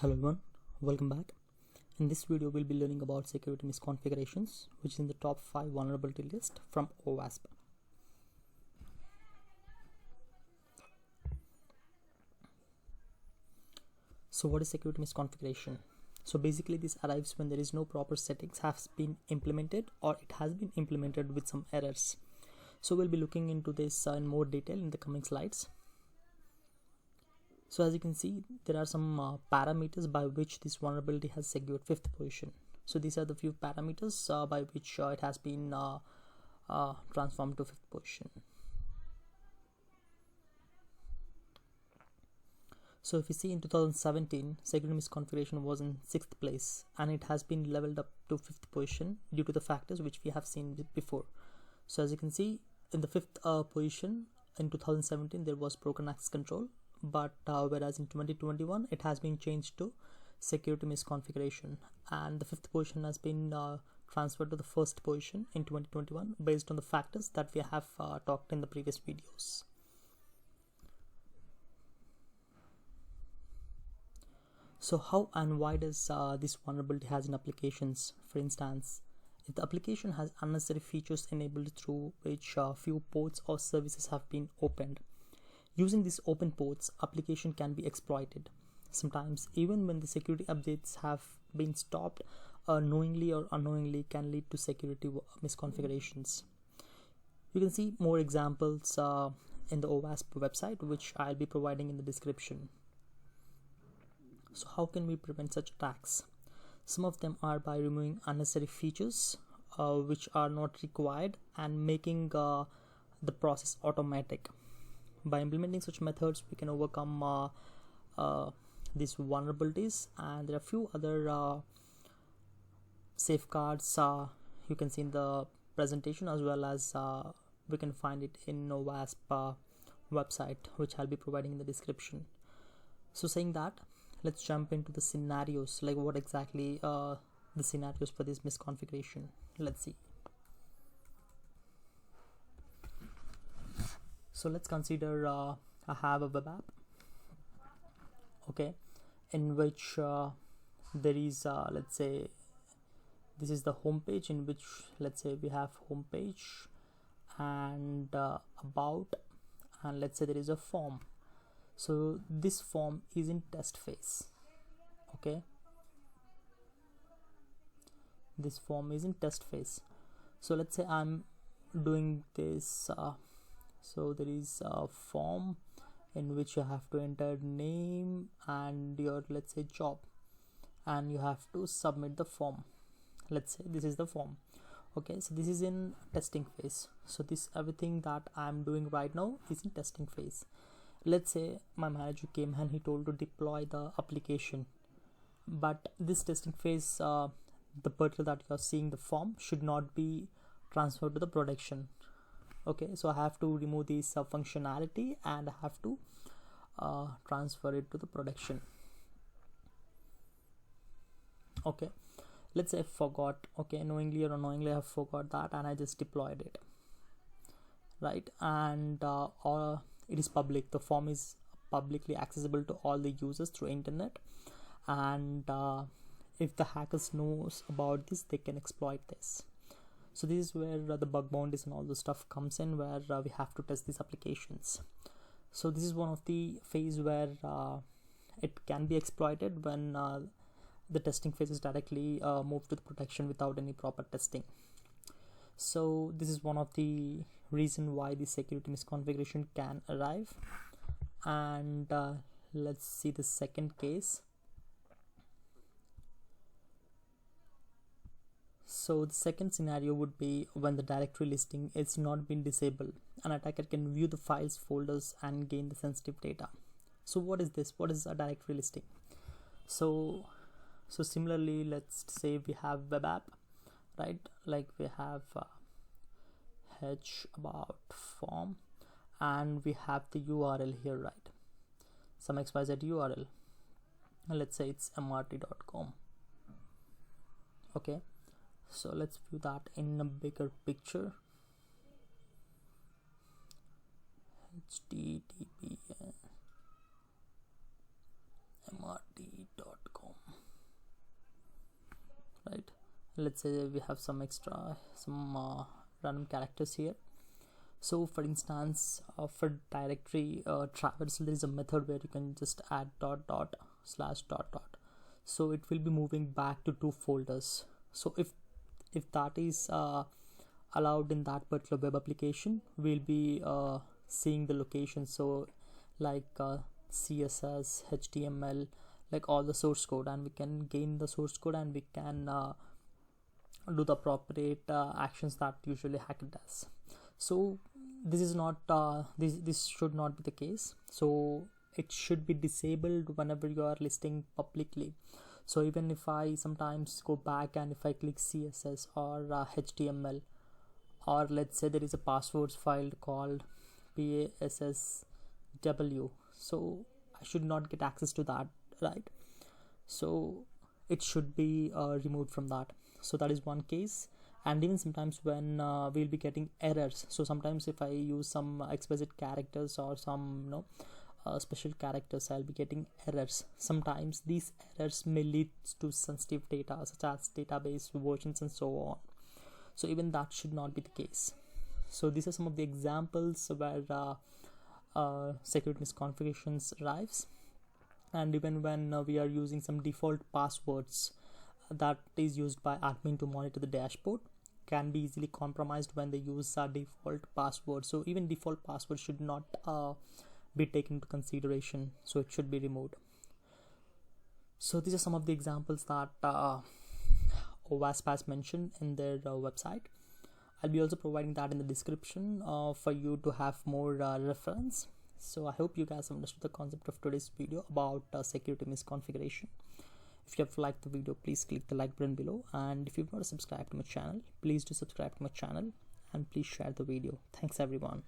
Hello everyone, welcome back. In this video we'll be learning about security misconfigurations, which is in the top 5 vulnerability list from OWASP. So what is security misconfiguration? So basically this arrives when there is no proper settings has been implemented or it has been implemented with some errors. So we'll be looking into this in more detail in the coming slides. So as you can see, there are some parameters by which this vulnerability has secured 5th position. So these are the few parameters by which it has been transformed to 5th position. So if you see in 2017, security misconfiguration was in 6th place and it has been leveled up to 5th position due to the factors which we have seen before. So as you can see, in the 5th position in 2017 there was broken access control, but whereas in 2021 it has been changed to security misconfiguration, and the 5th position has been transferred to the 1st position in 2021 based on the factors that we have talked in the previous videos. So how and why does this vulnerability has in applications? For instance, if the application has unnecessary features enabled through which few ports or services have been opened, using these open ports, application can be exploited. Sometimes even when the security updates have been stopped, knowingly or unknowingly can lead to security misconfigurations. You can see more examples in the OWASP website, which I'll be providing in the description. So how can we prevent such attacks? Some of them are by removing unnecessary features which are not required and making the process automatic. By implementing such methods, we can overcome these vulnerabilities, and there are a few other safeguards you can see in the presentation, as well as we can find it in OWASP website, which I'll be providing in the description. So saying that, let's jump into the scenarios, like what exactly the scenarios for this misconfiguration. Let's see. So let's consider I have a web app, okay, in which there is let's say this is the home page, in which let's say we have home page and about, and let's say there is a form. So this form is in test phase, okay, this form is in test phase. So let's say I'm doing this so there is a form in which you have to enter name and your, let's say, job, and you have to submit the form. Let's say this is the form, okay. So this is in testing phase. So this everything that I'm doing right now is in testing phase. Let's say my manager came and he told to deploy the application, but this testing phase, the particular that you are seeing, the form, should not be transferred to the production. Okay, so I have to remove this functionality and I have to transfer it to the production. Okay, let's say I forgot, okay, knowingly or unknowingly I have forgot that and I just deployed it, right? And or it is public, the form is publicly accessible to all the users through internet, and if the hackers knows about this, they can exploit this. So this is where the bug bounties and all the stuff comes in, where we have to test these applications. So this is one of the phase where it can be exploited when the testing phase is directly moved to the production without any proper testing. So this is one of the reason why the security misconfiguration can arrive. And let's see the second case. So the second scenario would be when the directory listing is not been disabled. An attacker can view the files, folders, and gain the sensitive data. So what is this? What is a directory listing? So similarly, let's say we have web app, right? Like we have h about form, and we have the URL here, right? Some XYZ URL. Let's say it's mrt.com. Okay. So let's view that in a bigger picture. https mrt.com. let's say we have some random characters here. So for instance, for directory traversal, there is a method where you can just add dot dot slash dot dot, so it will be moving back to 2 folders. So if that is allowed in that particular web application, we'll be seeing the location, so like CSS, HTML, like all the source code, and we can gain the source code, and we can do the appropriate actions that usually hacker does. So this is not this should not be the case. So it should be disabled whenever you are listing publicly. So even if I sometimes go back and if I click CSS or HTML, or let's say there is a passwords file called PASSW, so I should not get access to that, right? So it should be removed from that. So that is one case. And even sometimes when we'll be getting errors, so sometimes if I use some explicit characters or some special characters, I'll be getting errors. Sometimes these errors may lead to sensitive data such as database versions and so on. So even that should not be the case. So these are some of the examples where security misconfigurations arrives. And even when we are using some default passwords that is used by admin to monitor the dashboard, can be easily compromised when they use default password. So even default password should not be taken into consideration, so it should be removed. So these are some of the examples that OWASP has mentioned in their website. I'll be also providing that in the description for you to have more reference. So I hope you guys understood the concept of today's video about security misconfiguration. If you have liked the video, please click the like button below, and if you've not subscribed to my channel, please do subscribe to my channel, and please share the video. Thanks everyone.